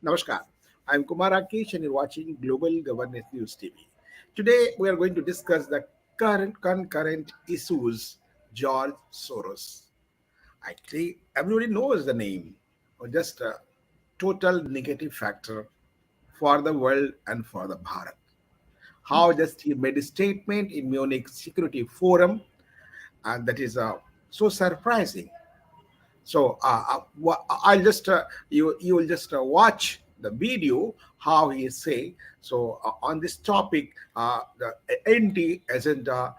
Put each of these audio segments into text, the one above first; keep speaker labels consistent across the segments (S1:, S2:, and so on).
S1: Namaskar. I'm Kumar Rakesh and you're watching Global Governance News TV. Today we are going to discuss the current concurrent issues George Soros. Actually, everybody knows the name, or just a total negative factor for the world and for the Bharat. How just he made a statement in Munich Security Forum, and that is so surprising. So I'll just you will just watch the video how he is saying. So on this topic, the anti agenda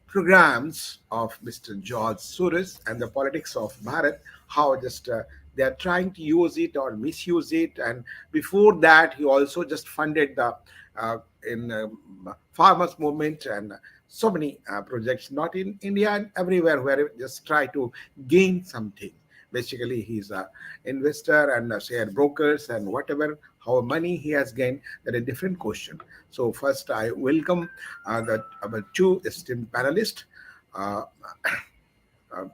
S1: programs of Mr. George Soros and the politics of Bharat, how just they are trying to use it or misuse it. And before that, he also just funded the in farmers movement and so many projects, not in India and everywhere, where he just try to gain something. Basically, he's a investor and a share brokers and whatever, how money he has gained, that a different question. So first, I welcome our two esteemed panelists. Uh,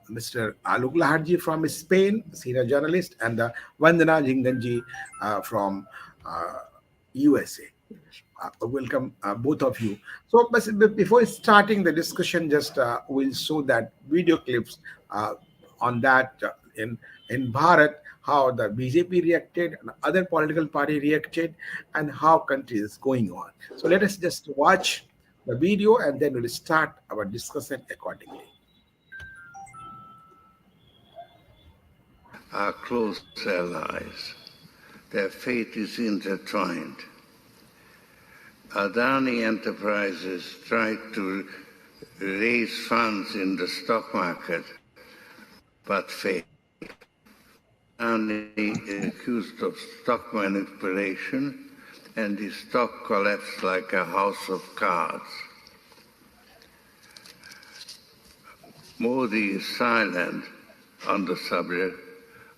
S1: Mr. Alok Laharji from Spain, senior journalist, and Vandana Jinganji from USA. Welcome both of you. So, before starting the discussion, just we'll show that video clips on that in Bharat, how the BJP reacted and other political party reacted, and how country is going on. So let us just watch the video and then we'll start our discussion accordingly.
S2: Are close allies. Their fate is intertwined. Adani Enterprises tried to raise funds in the stock market, but failed. Adani is accused of stock manipulation, and the stock collapsed like a house of cards. Modi is silent on the subject,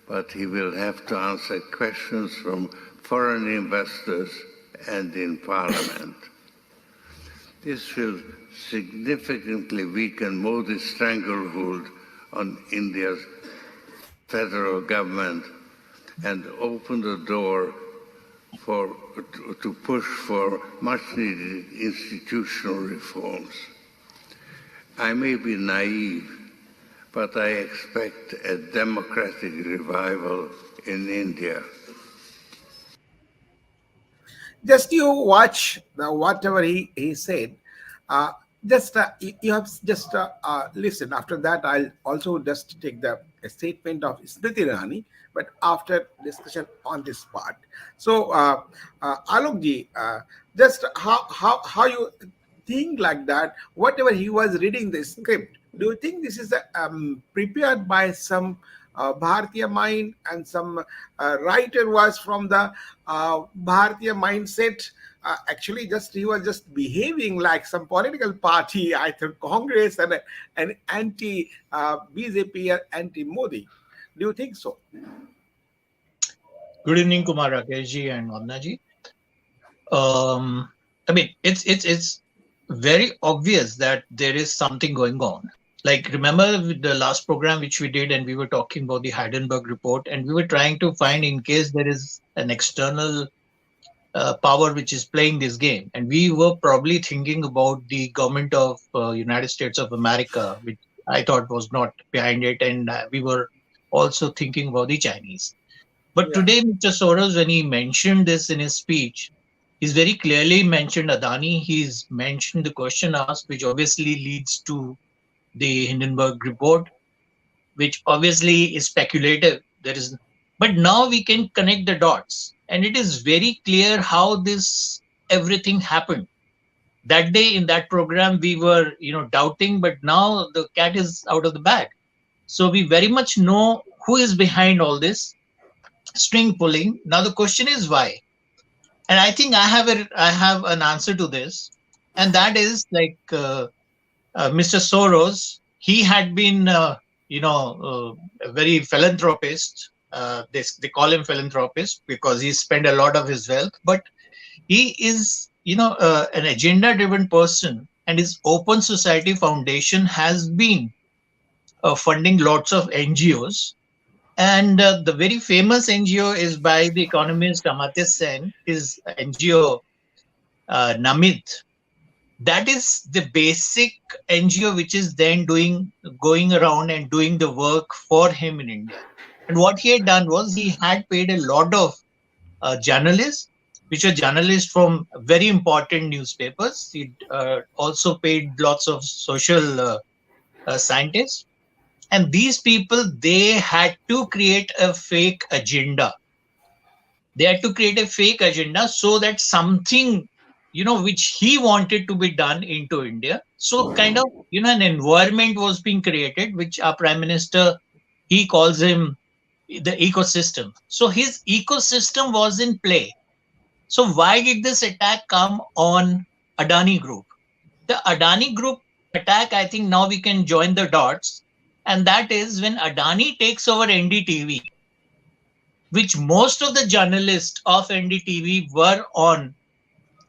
S2: but he will have to answer questions from foreign investors and in Parliament. This will significantly weaken Modi's stranglehold on India's federal government and open the door to push for much-needed institutional reforms. I may be naive, but I expect a democratic revival in India.
S1: Just you watch whatever he said. Just you have just listen. After that, I'll also just take the statement of Smriti Irani, but after discussion on this part. So, Alokji, just how you think like that? Whatever he was reading the script, do you think this is prepared by some Bharatiya mind and some writer was from the Bharatiya mindset? Actually, just he was just behaving like some political party, either Congress and an anti BJP or anti Modi. Do you think so?
S3: Good evening, Kumar Rakesh and Vandana. I mean, it's very obvious that there is something going on. Like, remember the last program which we did, and we were talking about the Heidelberg report, and we were trying to find in case there is an external power which is playing this game, and we were probably thinking about the government of United States of America, which I thought was not behind it, and we were also thinking about the Chinese. But today, Mr. Soros, when he mentioned this in his speech, he's very clearly mentioned Adani. He's mentioned the question asked, which obviously leads to the Hindenburg report, which obviously is speculative. But now we can connect the dots, and it is very clear how this everything happened. That day in that program, we were, doubting, but now the cat is out of the bag. So we very much know who is behind all this string pulling. Now the question is why, and I think I have an answer to this, and that is like Mr. Soros. He had been, a very philanthropist. They call him philanthropist because he spent a lot of his wealth, but he is, an agenda-driven person, and his Open Society Foundation has been funding lots of NGOs. And the very famous NGO is by the economist Amartya Sen, his NGO Namit. That is the basic NGO which is then going around and doing the work for him in India. And what he had done was he had paid a lot of journalists, which are journalists from very important newspapers. He also paid lots of social scientists. And these people, they had to create a fake agenda. They had to create a fake agenda so that something, which he wanted to be done into India. So kind of, an environment was being created, which our prime minister, he calls him the ecosystem. So his ecosystem was in play. So why did this attack come on Adani Group? The Adani Group attack, I think now we can join the dots. And that is when Adani takes over NDTV, which most of the journalists of NDTV were on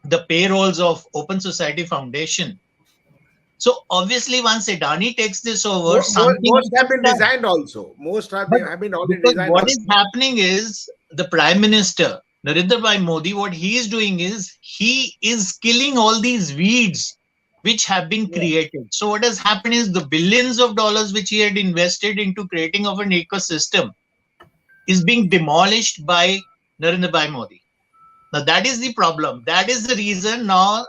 S3: the payrolls of Open Society Foundation. So obviously, once Adani takes this over, something
S1: Most
S3: must
S1: have
S3: have
S1: been
S3: done.
S1: resigned also. Most have
S3: But
S1: been have been already
S3: because
S1: resigned
S3: what is
S1: also.
S3: happening is the Prime Minister, Narendra Bhai Modi, what he is doing is he is killing all these weeds which have been
S1: Yeah.
S3: created. So what has happened is the billions of dollars which he had invested into creating of an ecosystem is being demolished by Narendra Bhai Modi. Now that is the problem. That is the reason now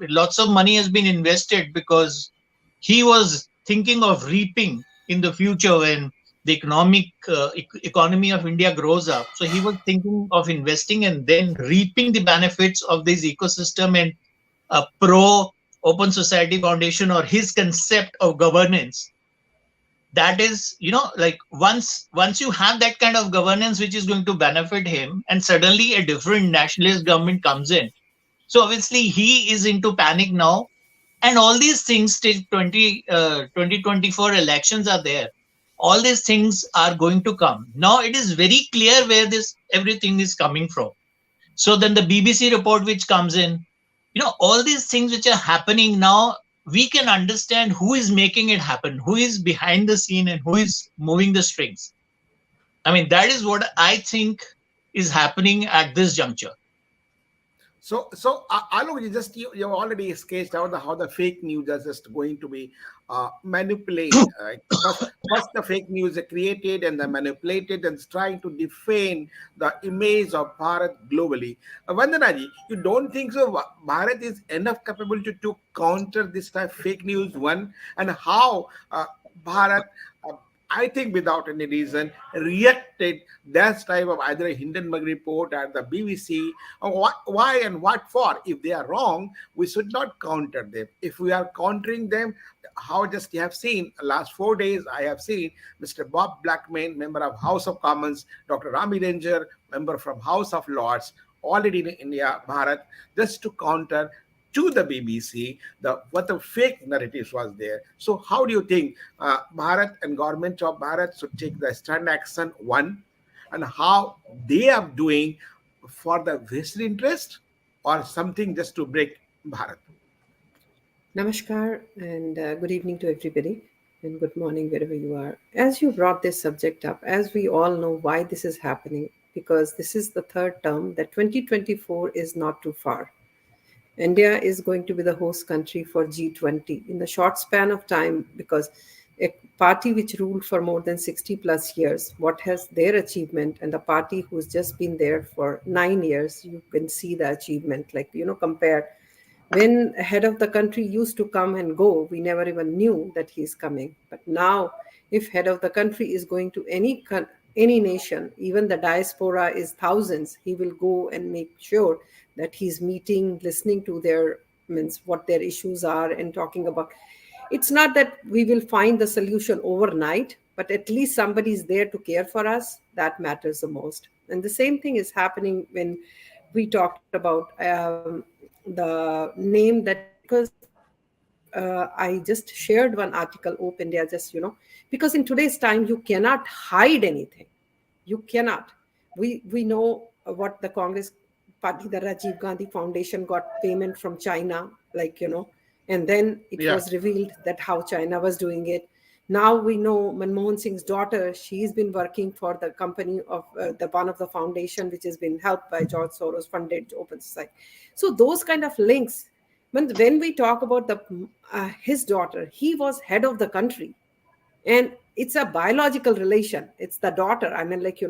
S3: lots of money has been invested because he was thinking of reaping in the future when the economy of India grows up. So he was thinking of investing and then reaping the benefits of this ecosystem and pro Open Society Foundation or his concept of governance. That is, like once you have that kind of governance which is going to benefit him, and suddenly a different nationalist government comes in, so obviously he is into panic now. And all these things till 2024 elections are there. All these things are going to come. Now it is very clear where this everything is coming from. So then the BBC report which comes in, all these things which are happening now, we can understand who is making it happen, who is behind the scene, and who is moving the strings. I mean, that is what I think is happening at this juncture.
S1: Alok, you already sketched out how the fake news is just going to be manipulated. First, the fake news are created and then manipulated and trying to defame the image of Bharat globally. Vandanaji, you don't think so? Bharat is enough capable to counter this type of fake news one, and how Bharat. I think without any reason reacted that type of either a Hindenburg report or the BBC. Why and what for? If they are wrong, we should not counter them. If we are countering them, how just you have seen last 4 days, I have seen Mr. Bob Blackman, member of House of Commons, Dr. Rami Ranger, member from House of Lords, already in India, Bharat, just to counter to the BBC the what the fake narratives was there. So how do you think Bharat and government of Bharat should take the stand action one, and how they are doing for the vested interest or something just to break Bharat?
S4: Namaskar and good evening to everybody, and good morning wherever you are. As you brought this subject up, as we all know why this is happening, because this is the third term, that 2024 is not too far. India is going to be the host country for G20 in the short span of time, because a party which ruled for more than 60 plus years, what has their achievement, and the party who's just been there for 9 years, you can see the achievement. Like, compare when head of the country used to come and go, we never even knew that he's coming. But now, if head of the country is going to any nation, even the diaspora is thousands, he will go and make sure that he's meeting, listening to their means what their issues are, and talking about. It's not that we will find the solution overnight, but at least somebody is there to care for us. That matters the most. And the same thing is happening when we talked about the name that I just shared one article, Op India, because in today's time, you cannot hide anything. You cannot. We know what the Congress party, the Rajiv Gandhi Foundation got payment from China, and then it
S1: Yeah.
S4: was revealed that how China was doing it. Now we know Manmohan Singh's daughter, she's been working for the company of the one of the foundation, which has been helped by George Soros funded Open Society. So those kind of links, when we talk about the his daughter, he was head of the country, and it's a biological relation. It's the daughter, I mean, like,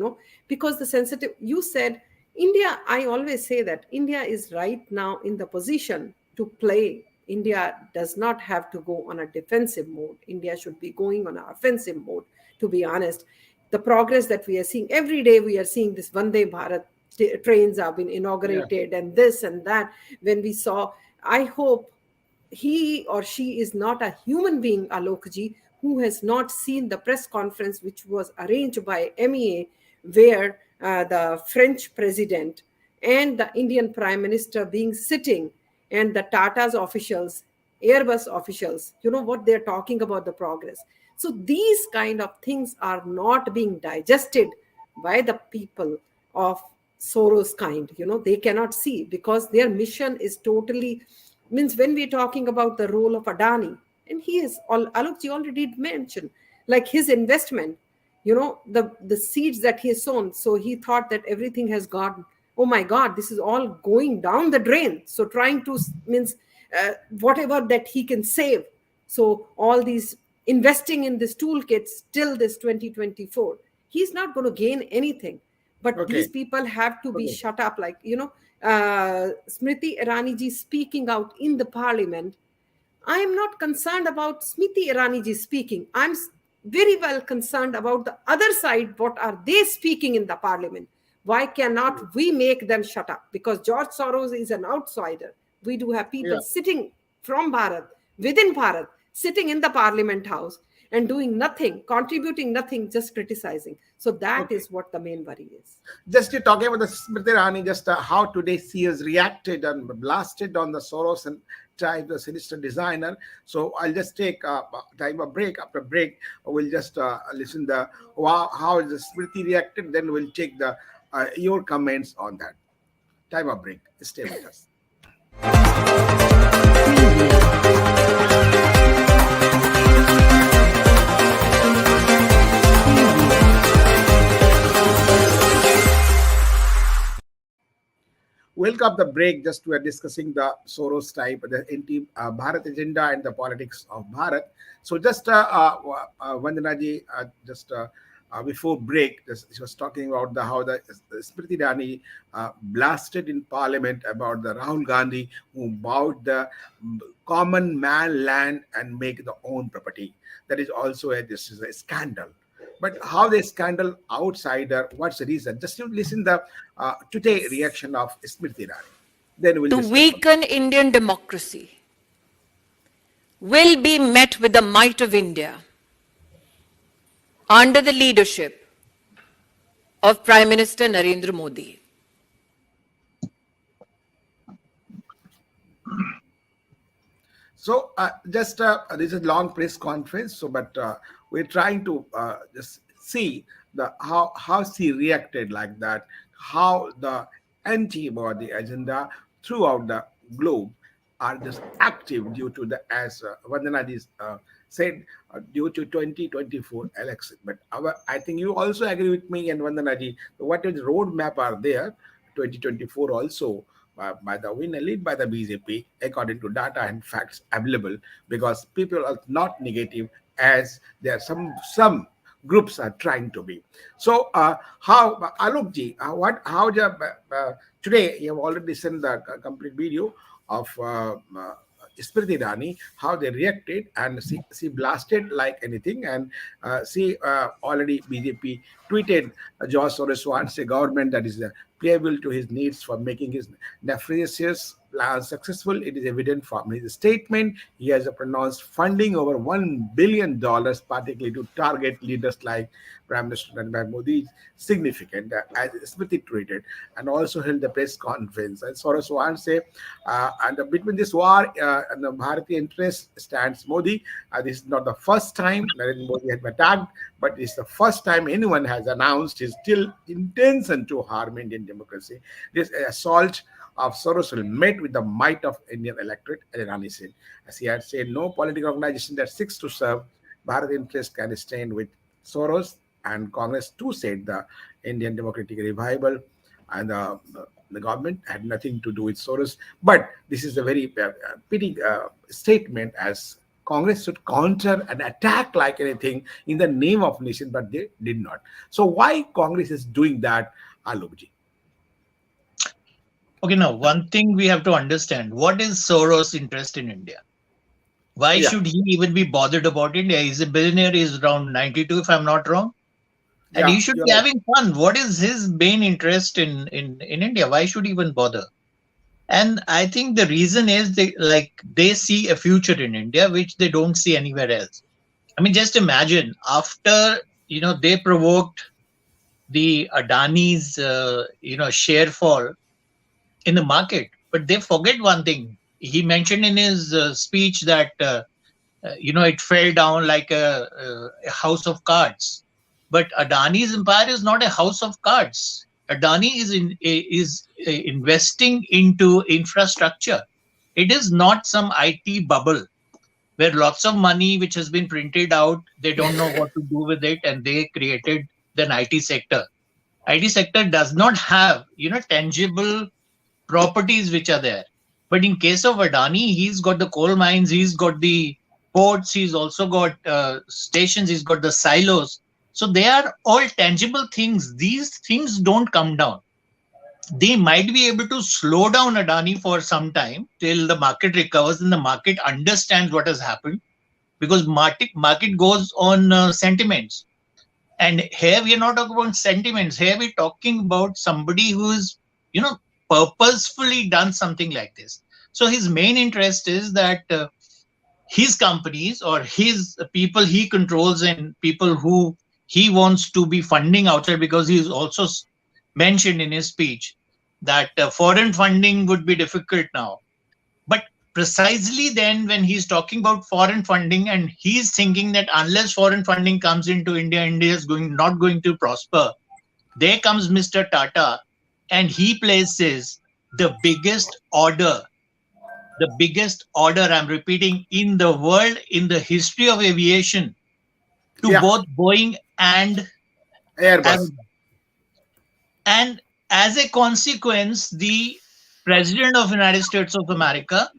S4: because the sensitive, you said India, I always say that India is right now in the position to play. India does not have to go on a defensive mode. India should be going on an offensive mode, to be honest. The progress that we are seeing every day, we are seeing this Vande Bharat trains have been
S1: Yeah.
S4: inaugurated, and this and that. When we saw, I hope he or she is not a human being, Alokji, who has not seen the press conference which was arranged by MEA, where the French president and the Indian prime minister being sitting, and the Tata's officials, Airbus officials, what they're talking about the progress. So these kind of things are not being digested by the people of Soros kind. They cannot see, because their mission is totally, means when we're talking about the role of Adani, and he is all, Alokji already mentioned, like his investment, the seeds that he has sown. So he thought that everything has gone, oh my God, this is all going down the drain. So trying to, means whatever that he can save. So all these investing in this toolkits till this 2024, he's not going to gain anything. But these
S1: Okay.
S4: people have to be
S1: Okay.
S4: shut up, like, Smriti Irani ji speaking out in the parliament. I am not concerned about Smriti Irani ji speaking. I'm very well concerned about the other side. What are they speaking in the parliament? Why cannot we make them shut up? Because George Soros is an outsider. We do have people
S1: Yeah.
S4: sitting from Bharat, within Bharat, sitting in the parliament house and doing nothing, contributing nothing, just criticizing. So that
S1: Okay.
S4: is what the main worry is.
S1: Just you talking about the Smriti Irani, just how today she has reacted and blasted on the Soros and tried the sinister designer. So I'll just take time a break. After break, we'll just listen the how the Smriti reacted. Then we'll take the your comments on that. Time a break. Stay with us. Welcome the break. Just we are discussing the Soros type, the anti-Bharat agenda and the politics of Bharat. So just Vandana ji, just before break, she was talking about the how the Smriti Irani blasted in Parliament about the Rahul Gandhi who bought the common man land and make the own property. That is also this is a scandal. But how they scandal outsider? What's the reason? Just you listen the today reaction of Smriti Irani. Then we'll
S5: To
S1: discuss on.
S5: weaken Indian democracy will be met with the might of India under the leadership of Prime Minister Narendra Modi.
S1: So just this is long press conference. So, but we're trying to just see the how she reacted like that, how the antibody agenda throughout the globe are just active due to the as Vandana ji said due to 2024 election. But I think you also agree with me and Vandana ji. What is roadmap are there 2024 also by the winner lead by the BJP according to data and facts available because people are not negative as there are some groups are trying to be. So how Alok ji, what how the, today you have already sent the complete video of Smriti Irani, how they reacted, and she blasted like anything, and she already BJP tweeted George Soros wants a government that is playable to his needs for making his nefarious plans successful. It is evident from his statement. He has pronounced funding over $1 billion, particularly to target leaders like Prime Minister Narendra Modi, significant, as Smriti tweeted, and also held the press conference. And Soros wants a and between this war and the Bharati interest stands Modi. This is not the first time Narendra Modi had been attacked, but it's the first time anyone has announced his still intention to harm Indian democracy. This assault of Soros will met with the might of Indian electorate, as Irani said. As he had said, no political organization that seeks to serve Bharat interest can stand with Soros, and Congress too said the Indian democratic revival and the government had nothing to do with Soros. But this is a very pity statement, as Congress should counter and attack like anything in the name of nation, but they did not. So why Congress is doing that, Alokji?
S3: Okay, now one thing we have to understand: what is Soros' interest in India? Why
S1: Yeah,
S3: should he even be bothered about India? He's a billionaire. He's around 92, if I'm not wrong, and
S1: yeah,
S3: he should
S1: you're
S3: be
S1: right.
S3: having fun. What is his main interest in India? Why should he even bother? And I think the reason is they see a future in India which they don't see anywhere else. I mean, just imagine after they provoked the Adani's share fall in the market, but they forget one thing. He mentioned in his speech that it fell down like a house of cards. But Adani's empire is not a house of cards. Adani is investing into infrastructure. It is not some IT bubble where lots of money which has been printed out, they don't know what to do with it, and they created an IT sector. IT sector does not have tangible properties which are there. But in case of Adani, he's got the coal mines, he's got the ports, he's also got stations, he's got the silos. So they are all tangible things. These things don't come down. They might be able to slow down Adani for some time till the market recovers and the market understands what has happened, because market goes on sentiments. And here we are not talking about sentiments. Here we're talking about somebody who's, purposefully done something like this. So his main interest is that his companies or his people he controls and people who he wants to be funding outside, because he's also mentioned in his speech that foreign funding would be difficult now. But precisely then, when he's talking about foreign funding and he's thinking that unless foreign funding comes into India, India is not going to prosper. There comes Mr. Tata and he places the biggest order, I'm repeating, in the world, in the history of aviation, to
S1: Yeah,
S3: both Boeing and
S1: Airbus.
S3: Airbus. And as a consequence, the president of United States of America,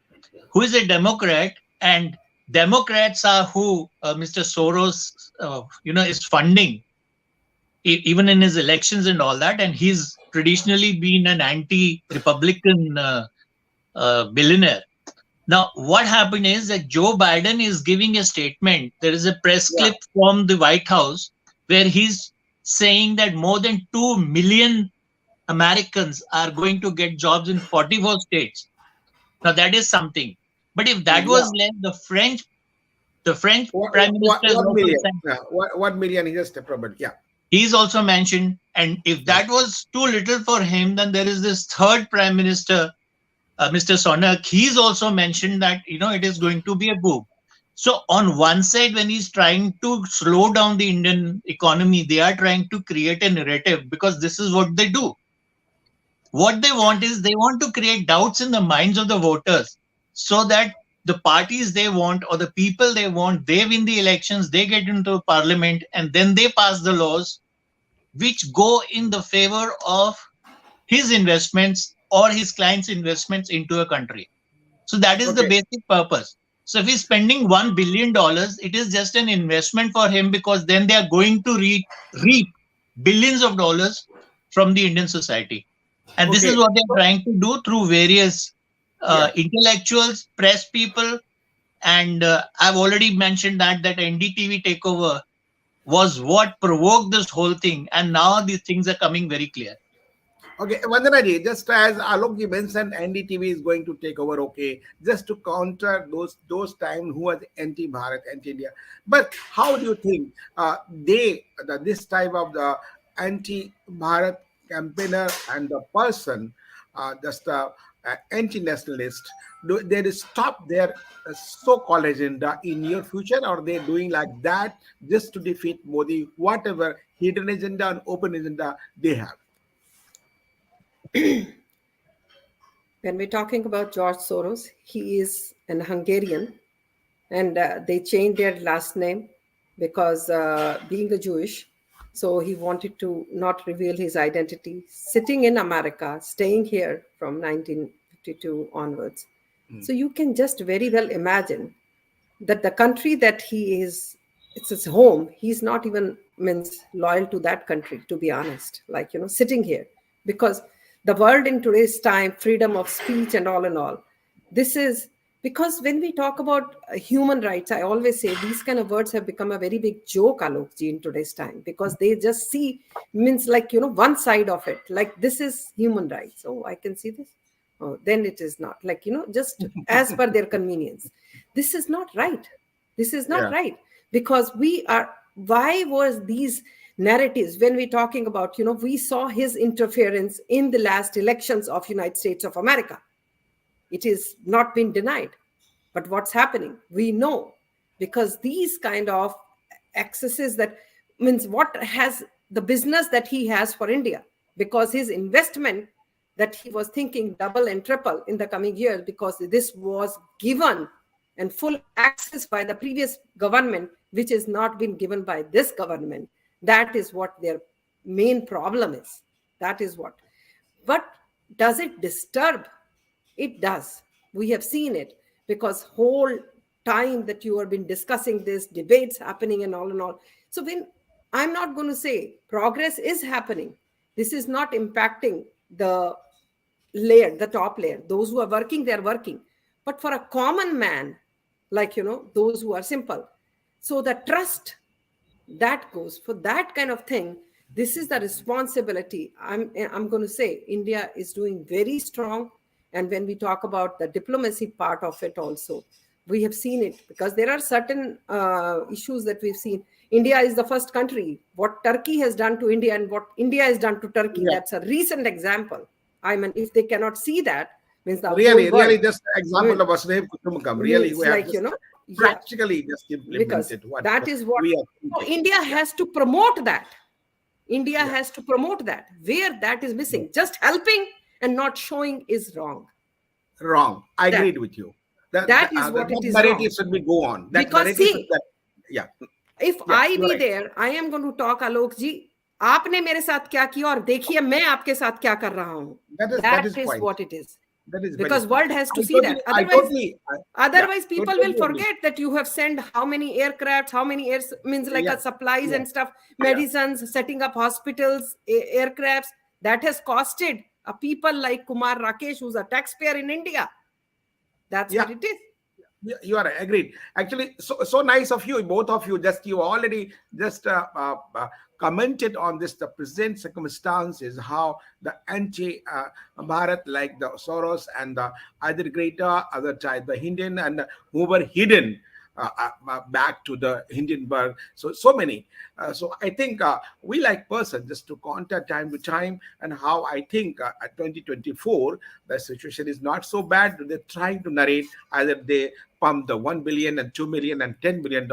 S3: who is a Democrat, and Democrats are who Mr. Soros, is funding, even in his elections and all that. And he's traditionally been an anti-Republican billionaire. Now, what happened is that Joe Biden is giving a statement. There is a press
S1: Yeah.
S3: clip from the White House where he's saying that more than 2 million Americans are going to get jobs in 44 states. Now, that is something. But if that
S1: Yeah.
S3: was less, the French
S1: What,
S3: prime minister is
S1: 1 million?
S3: also saying,
S1: 1 million is just a problem. Yeah.
S3: he's also mentioned. And if
S1: Yeah.
S3: that was too little for him, then there is this third prime minister, Mr. Sonak. He's also mentioned that it is going to be a boom. So on one side, when he's trying to slow down the Indian economy, they are trying to create a narrative, because this is what they do. What they want is they want to create doubts in the minds of the voters, so that the parties they want or the people they want, they win the elections, they get into parliament, and then they pass the laws which go in the favor of his investments or his clients' investments into a country. So that is the
S1: Okay.
S3: basic purpose. So if he's spending $1 billion, it is just an investment for him, because then they are going to reap billions of dollars from the Indian society. And this is
S1: Okay.
S3: what they're
S1: So,
S3: trying to do through various
S1: yeah.
S3: intellectuals, press people. And I've already mentioned that NDTV takeover was what provoked this whole thing. And now these things are coming very clear.
S1: Okay, Vandanaji, just as Alokji mentioned, NDTV is going to take over. Okay, just to counter those time who was anti-Bharat, anti-India. But how do you think this type of the anti-Bharat campaigner and the person, just anti-nationalist, they stop their so-called agenda in your future, or they doing like that just to defeat Modi, whatever hidden agenda and open agenda they have?
S4: When we're talking about George Soros, he is an Hungarian, and they changed their last name because being a Jewish, so he wanted to not reveal his identity, sitting in America, staying here from 1952 onwards. So you can just very well imagine that the country that he is, it's his home, he's not even means loyal to that country, to be honest, like, sitting here, because the world in today's time, freedom of speech and all, this is because when we talk about human rights, I always say these kind of words have become a very big joke, Alokji, in today's time, because they just see means like, one side of it, like this is human rights. Oh, I can see this. Oh, then it is not, like, just as per their convenience. This is not right. This is not right, because why was these narratives when we're talking about, we saw his interference in the last elections of United States of America. It is not been denied. But what's happening? We know, because these kind of excesses, that means what has the business that he has for India, because his investment that he was thinking double and triple in the coming years, because this was given and full access by the previous government, which has not been given by this government. That is what their main problem is. That is what. But does it disturb? It does. We have seen it, because whole time that you have been discussing this, debates happening and all. So when I'm not going to say progress is happening, this is not impacting the layer, the top layer. Those who are working, they're working. But for a common man, like, those who are simple, so the trust that goes for that kind of thing. This is the responsibility. I'm going to say India is doing very strong. And when we talk about the diplomacy part of it also, we have seen it, because there are certain issues that we've seen. India is the first country. What Turkey has done to India and what India has done to Turkey, that's a recent example. I mean, if they cannot see that, means the
S1: really just example of Vasudhaiv Kutumbakam. Really, we
S4: like,
S1: have just practically just implemented what
S4: that is what
S1: we are
S4: India has to promote that. India has to promote that. Where that is missing, just helping and not showing is wrong.
S1: Wrong. I agreed with you.
S4: That is what it is
S1: narrative
S4: wrong.
S1: should be go on. That
S4: because see, if I be
S1: right.
S4: there, I am going to talk, Alok ji, आपने मेरे साथ क्या किया और देखिए मैं आपके साथ क्या कर रहा हूँ. That is what it is.
S1: That is
S4: because world has to see that. Otherwise, people will forget that you have sent how many aircrafts, how many supplies and stuff, medicines, setting up hospitals, aircrafts. That has costed a people like Kumar Rakesh, who's a taxpayer in India. That's what it is.
S1: You are agreed. Actually, so nice of you, both of you. You already commented on this. The present circumstances, how the anti-Bharat, like the Soros and the either greater, other side, the Indian and who were hidden back to the Hindenburg. So many. So I think we like person just to contact time to time, and how I think at 2024 the situation is not so bad. They're trying to narrate either they pump the 1 billion and 2 million and $10 billion,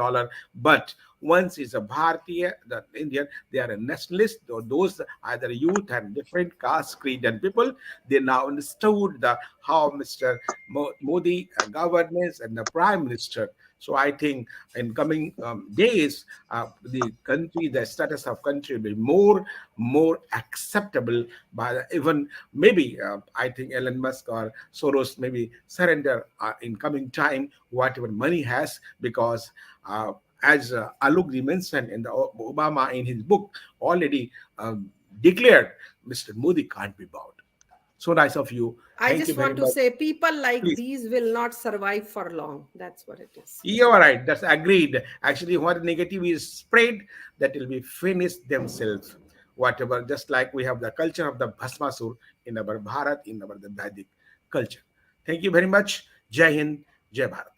S1: but once is a Bharatiya, the Indian, they are a nationalist, or those either youth and different caste, creed and people, they now understood how Mr. Modi governance and the Prime Minister. So I think in coming days, the country, the status of country will be more acceptable by even maybe I think Elon Musk or Soros maybe surrender in coming time whatever money has, because as Alok mentioned in the Obama in his book already declared, Mr. Modi can't be bought. So nice of you.
S4: I just want to say people like these will not survive for long. That's what it is.
S1: You are right. That's agreed. Actually, what negative is spread, that will be finished themselves. Whatever, just like we have the culture of the Bhasmasur in our Bharat, in our the Vedic culture. Thank you very much. Jai Hind, Jai Bharat.